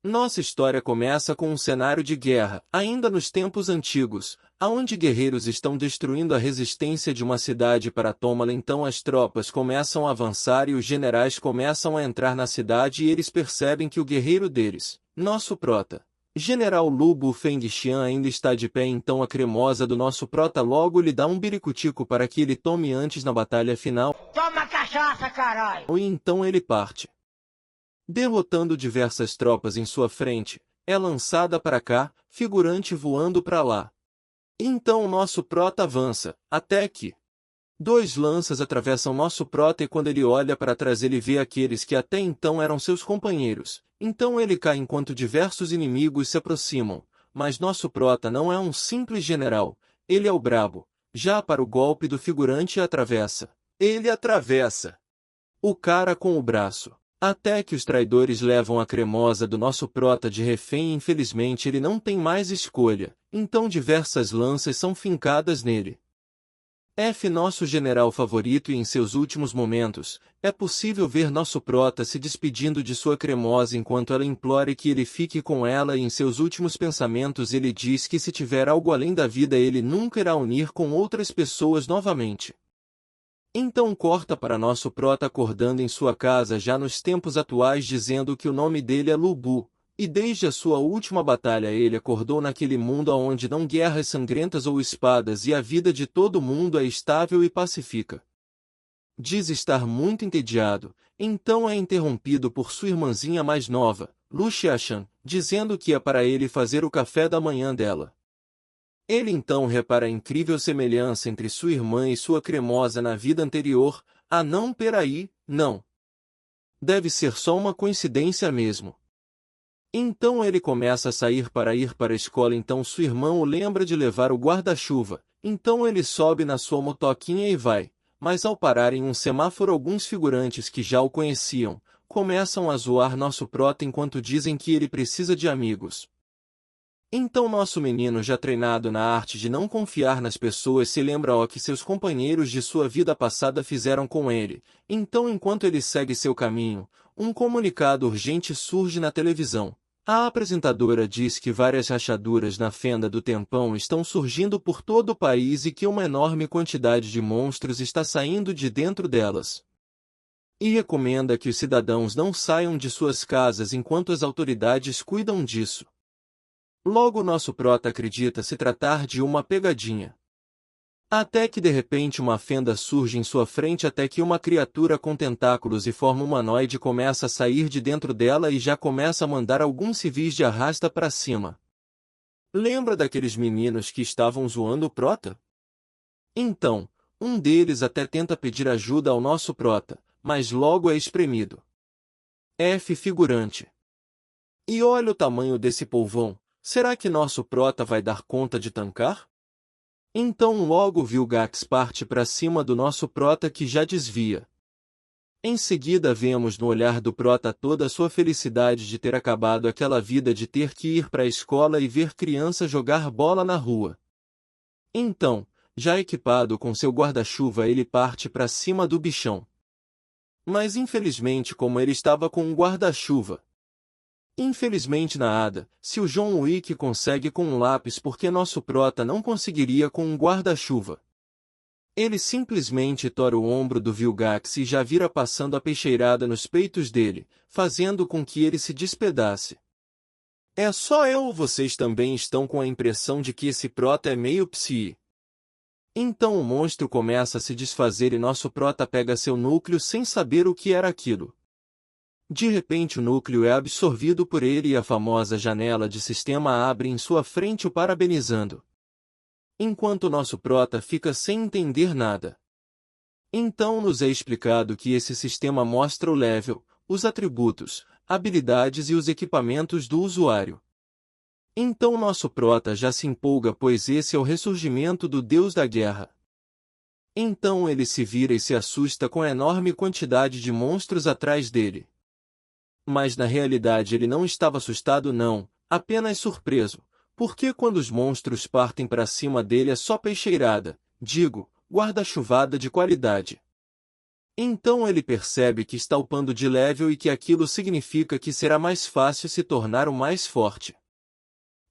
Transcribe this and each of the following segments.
Nossa história começa com um cenário de guerra, ainda nos tempos antigos, aonde guerreiros estão destruindo a resistência de uma cidade para tomá-la. Então as tropas começam a avançar e os generais começam a entrar na cidade e eles percebem que o guerreiro deles, nosso prota, General Lu Bu Fengxian, ainda está de pé. Então a cremosa do nosso prota logo lhe dá um biricutico para que ele tome antes na batalha final. Toma cachaça, caralho! E então ele parte. Derrotando diversas tropas em sua frente, é lançada para cá, figurante voando para lá. Então nosso prota avança, até que dois lanças atravessam nosso prota e quando ele olha para trás ele vê aqueles que até então eram seus companheiros. Então ele cai enquanto diversos inimigos se aproximam, mas nosso prota não é um simples general, ele é o brabo. Já para o golpe do figurante atravessa. Ele atravessa o cara com o braço. Até que os traidores levam a cremosa do nosso prota de refém e infelizmente ele não tem mais escolha, então diversas lanças são fincadas nele. Nosso general favorito e em seus últimos momentos, é possível ver nosso prota se despedindo de sua cremosa enquanto ela implora que ele fique com ela e em seus últimos pensamentos ele diz que se tiver algo além da vida ele nunca irá unir com outras pessoas novamente. Então corta para nosso prota acordando em sua casa já nos tempos atuais dizendo que o nome dele é Lu Bu, e desde a sua última batalha ele acordou naquele mundo onde não guerras sangrentas ou espadas e a vida de todo mundo é estável e pacífica. Diz estar muito entediado, então é interrompido por sua irmãzinha mais nova, Lu Xiaoshan, dizendo que é para ele fazer o café da manhã dela. Ele então repara a incrível semelhança entre sua irmã e sua cremosa na vida anterior. Ah não, peraí, não. Deve ser só uma coincidência mesmo. Então ele começa a sair para ir para a escola. Então sua irmã o lembra de levar o guarda-chuva. Então ele sobe na sua motoquinha e vai. Mas ao parar em um semáforo alguns figurantes que já o conheciam, começam a zoar nosso prota enquanto dizem que ele precisa de amigos. Então nosso menino já treinado na arte de não confiar nas pessoas se lembra o que seus companheiros de sua vida passada fizeram com ele. Então enquanto ele segue seu caminho, um comunicado urgente surge na televisão. A apresentadora diz que várias rachaduras na fenda do tempão estão surgindo por todo o país e que uma enorme quantidade de monstros está saindo de dentro delas. E recomenda que os cidadãos não saiam de suas casas enquanto as autoridades cuidam disso. Logo nosso prota acredita se tratar de uma pegadinha. Até que de repente uma fenda surge em sua frente até que uma criatura com tentáculos e forma humanoide começa a sair de dentro dela e já começa a mandar alguns civis de arrasta para cima. Lembra daqueles meninos que estavam zoando o prota? Então, um deles até tenta pedir ajuda ao nosso prota, mas logo é espremido. Figurante. E olha o tamanho desse polvão. Será que nosso prota vai dar conta de tancar? Então logo Vilgax parte para cima do nosso prota que já desvia. Em seguida vemos no olhar do prota toda a sua felicidade de ter acabado aquela vida de ter que ir para a escola e ver criança jogar bola na rua. Então, já equipado com seu guarda-chuva ele parte para cima do bichão. Mas infelizmente como ele estava com um guarda-chuva, infelizmente nada, se o John Wick consegue com um lápis porque nosso prota não conseguiria com um guarda-chuva. Ele simplesmente tora o ombro do Vilgax e já vira passando a peixeirada nos peitos dele, fazendo com que ele se despedace. É só eu ou vocês também estão com a impressão de que esse prota é meio psi? Então o monstro começa a se desfazer e nosso prota pega seu núcleo sem saber o que era aquilo. De repente o núcleo é absorvido por ele e a famosa janela de sistema abre em sua frente o parabenizando. Enquanto nosso prota fica sem entender nada. Então nos é explicado que esse sistema mostra o level, os atributos, habilidades e os equipamentos do usuário. Então nosso prota já se empolga pois esse é o ressurgimento do deus da guerra. Então ele se vira e se assusta com a enorme quantidade de monstros atrás dele. Mas na realidade ele não estava assustado não, apenas surpreso, porque quando os monstros partem para cima dele é só peixeirada, digo, guarda-chuvada de qualidade. Então ele percebe que está upando de level e que aquilo significa que será mais fácil se tornar o mais forte.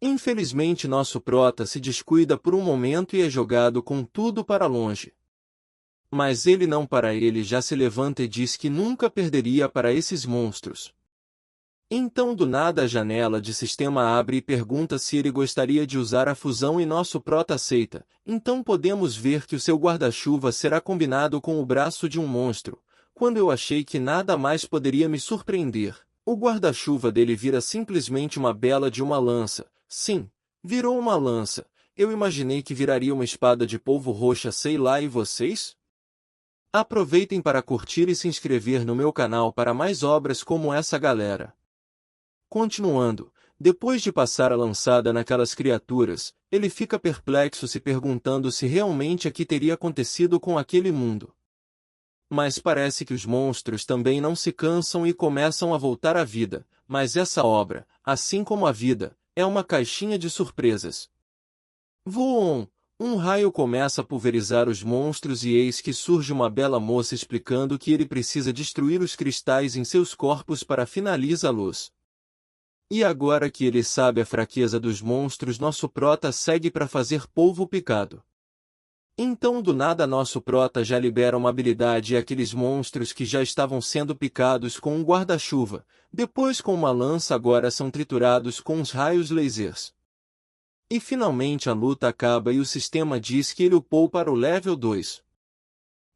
Infelizmente nosso prota se descuida por um momento e é jogado com tudo para longe. Mas ele não para, ele já se levanta e diz que nunca perderia para esses monstros. Então do nada a janela de sistema abre e pergunta se ele gostaria de usar a fusão e nosso prota aceita. Então podemos ver que o seu guarda-chuva será combinado com o braço de um monstro. Quando eu achei que nada mais poderia me surpreender, o guarda-chuva dele vira simplesmente uma bela de uma lança. Sim, virou uma lança. Eu imaginei que viraria uma espada de polvo roxa, sei lá, e vocês? Aproveitem para curtir e se inscrever no meu canal para mais obras como essa, galera. Continuando, depois de passar a lançada naquelas criaturas, ele fica perplexo, se perguntando se realmente aqui teria acontecido com aquele mundo. Mas parece que os monstros também não se cansam e começam a voltar à vida, mas essa obra, assim como a vida, é uma caixinha de surpresas. Voam! Um raio começa a pulverizar os monstros e eis que surge uma bela moça explicando que ele precisa destruir os cristais em seus corpos para finalizá-los. E agora que ele sabe a fraqueza dos monstros, nosso prota segue para fazer polvo picado. Então do nada nosso prota já libera uma habilidade e aqueles monstros que já estavam sendo picados com um guarda-chuva, depois com uma lança, agora são triturados com os raios lasers. E finalmente a luta acaba e o sistema diz que ele upou para o level 2.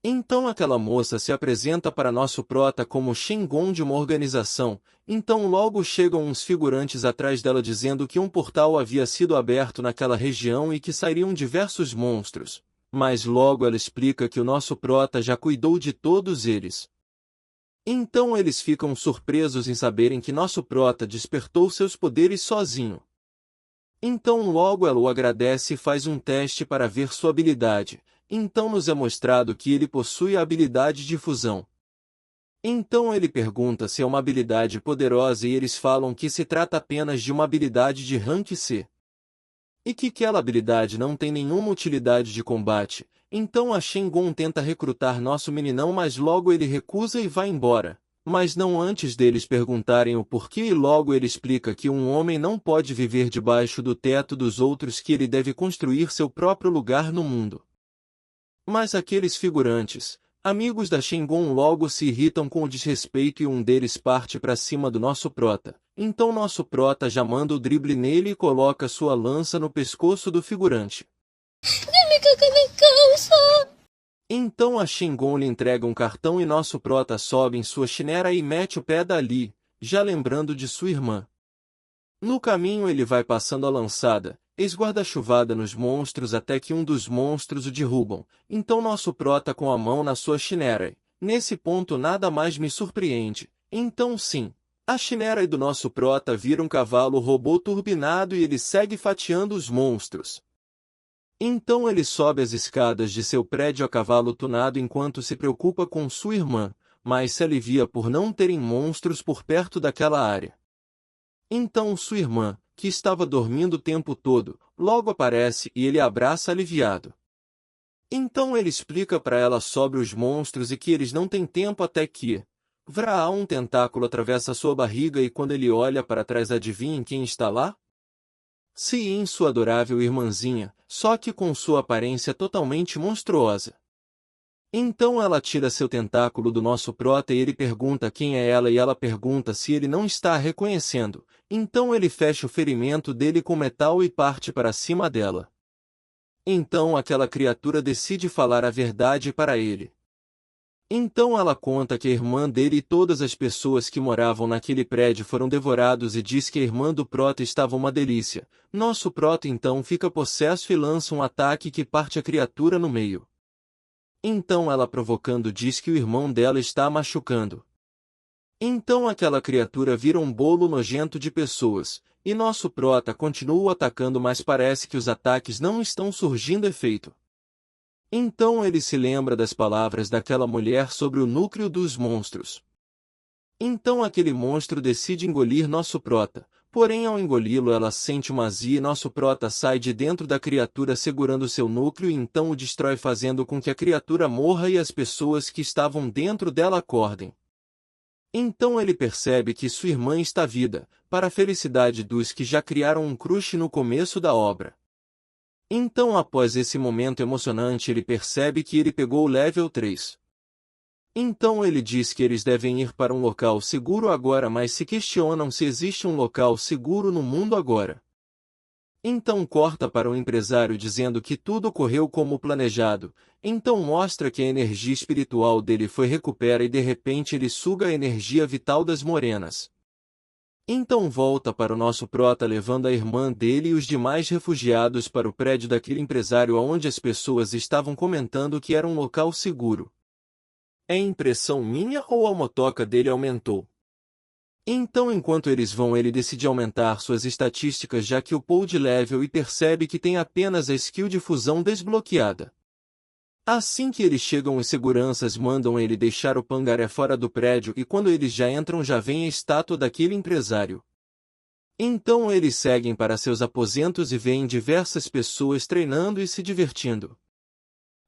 Então aquela moça se apresenta para nosso prota como Shengon de uma organização, então logo chegam uns figurantes atrás dela dizendo que um portal havia sido aberto naquela região e que sairiam diversos monstros, mas logo ela explica que o nosso prota já cuidou de todos eles. Então eles ficam surpresos em saberem que nosso prota despertou seus poderes sozinho. Então logo ela o agradece e faz um teste para ver sua habilidade. Então nos é mostrado que ele possui a habilidade de fusão. Então ele pergunta se é uma habilidade poderosa e eles falam que se trata apenas de uma habilidade de rank C. E que aquela habilidade não tem nenhuma utilidade de combate. Então a Shengon tenta recrutar nosso meninão, mas logo ele recusa e vai embora. Mas não antes deles perguntarem o porquê, e logo ele explica que um homem não pode viver debaixo do teto dos outros, que ele deve construir seu próprio lugar no mundo. Mas aqueles figurantes, amigos da Shengon, logo se irritam com o desrespeito e um deles parte para cima do nosso prota. Então nosso prota já manda o drible nele e coloca sua lança no pescoço do figurante. Então a Shengon lhe entrega um cartão e nosso prota sobe em sua chinera e mete o pé dali, já lembrando de sua irmã. No caminho ele vai passando a lançada, esguarda-chuvada nos monstros até que um dos monstros o derrubam. Então nosso prota com a mão na sua chinera. Nesse ponto nada mais me surpreende. Então sim, a chinera do nosso prota vira um cavalo robô turbinado e ele segue fatiando os monstros. Então ele sobe as escadas de seu prédio a cavalo tunado enquanto se preocupa com sua irmã, mas se alivia por não terem monstros por perto daquela área. Então sua irmã, que estava dormindo o tempo todo, logo aparece e ele a abraça aliviado. Então ele explica para ela sobre os monstros e que eles não têm tempo até que um tentáculo atravessa sua barriga e quando ele olha para trás, adivinhem quem está lá? Sim, sua adorável irmãzinha, só que com sua aparência totalmente monstruosa. Então ela tira seu tentáculo do nosso prota e ele pergunta quem é ela e ela pergunta se ele não está a reconhecendo. Então ele fecha o ferimento dele com metal e parte para cima dela. Então aquela criatura decide falar a verdade para ele. Então ela conta que a irmã dele e todas as pessoas que moravam naquele prédio foram devorados e diz que a irmã do prota estava uma delícia. Nosso prota então fica possesso e lança um ataque que parte a criatura no meio. Então ela provocando diz que o irmão dela está a machucando. Então aquela criatura vira um bolo nojento de pessoas, e nosso prota continua atacando, mas parece que os ataques não estão surgindo efeito. Então ele se lembra das palavras daquela mulher sobre o núcleo dos monstros. Então aquele monstro decide engolir nosso prota, Porém ao engoli-lo ela sente uma azia e nosso prota sai de dentro da criatura segurando seu núcleo e então o destrói fazendo com que a criatura morra e as pessoas que estavam dentro dela acordem. Então ele percebe que sua irmã está viva, para a felicidade dos que já criaram um crush no começo da obra. Então após esse momento emocionante ele percebe que ele pegou o level 3. Então ele diz que eles devem ir para um local seguro agora, mas se questionam se existe um local seguro no mundo agora. Então corta para o empresário dizendo que tudo correu como planejado, então mostra que a energia espiritual dele foi recupera e de repente ele suga a energia vital das morenas. Então volta para o nosso prota levando a irmã dele e os demais refugiados para o prédio daquele empresário onde as pessoas estavam comentando que era um local seguro. É impressão minha ou a motoca dele aumentou? Então enquanto eles vão ele decide aumentar suas estatísticas já que upou de level e percebe que tem apenas a skill de fusão desbloqueada. Assim que eles chegam os seguranças mandam ele deixar o pangaré fora do prédio e quando eles já entram já vem a estátua daquele empresário. Então eles seguem para seus aposentos e veem diversas pessoas treinando e se divertindo.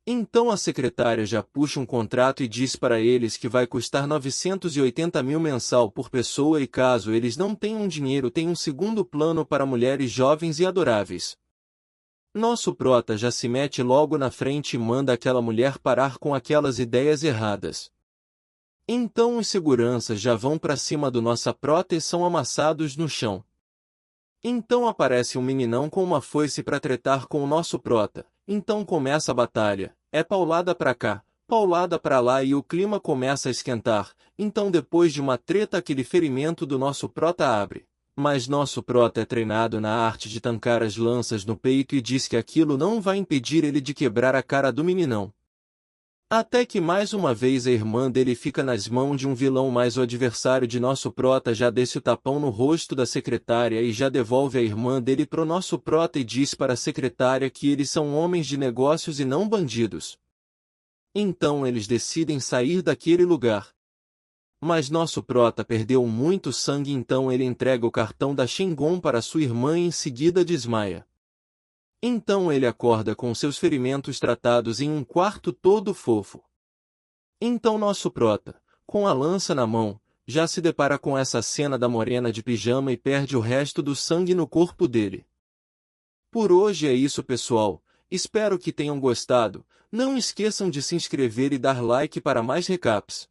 Então a secretária já puxa um contrato e diz para eles que vai custar 980 mil mensal por pessoa e caso eles não tenham dinheiro tem um segundo plano para mulheres jovens e adoráveis. Nosso prota já se mete logo na frente e manda aquela mulher parar com aquelas ideias erradas. Então os seguranças já vão para cima do nossa prota e são amassados no chão. Então aparece um meninão com uma foice para tretar com o nosso prota. Então começa a batalha, é paulada pra cá, paulada pra lá e o clima começa a esquentar, então depois de uma treta aquele ferimento do nosso prota abre. Mas nosso prota é treinado na arte de tancar as lanças no peito e diz que aquilo não vai impedir ele de quebrar a cara do meninão. Até que mais uma vez a irmã dele fica nas mãos de um vilão mas o adversário de nosso prota já desce o tapão no rosto da secretária e já devolve a irmã dele pro nosso prota e diz para a secretária que eles são homens de negócios e não bandidos. Então eles decidem sair daquele lugar. Mas nosso prota perdeu muito sangue então ele entrega o cartão da Shengon para sua irmã e em seguida desmaia. Então ele acorda com seus ferimentos tratados em um quarto todo fofo. Então nosso prota, com a lança na mão, já se depara com essa cena da morena de pijama e perde o resto do sangue no corpo dele. Por hoje é isso pessoal, espero que tenham gostado, não esqueçam de se inscrever e dar like para mais recaps.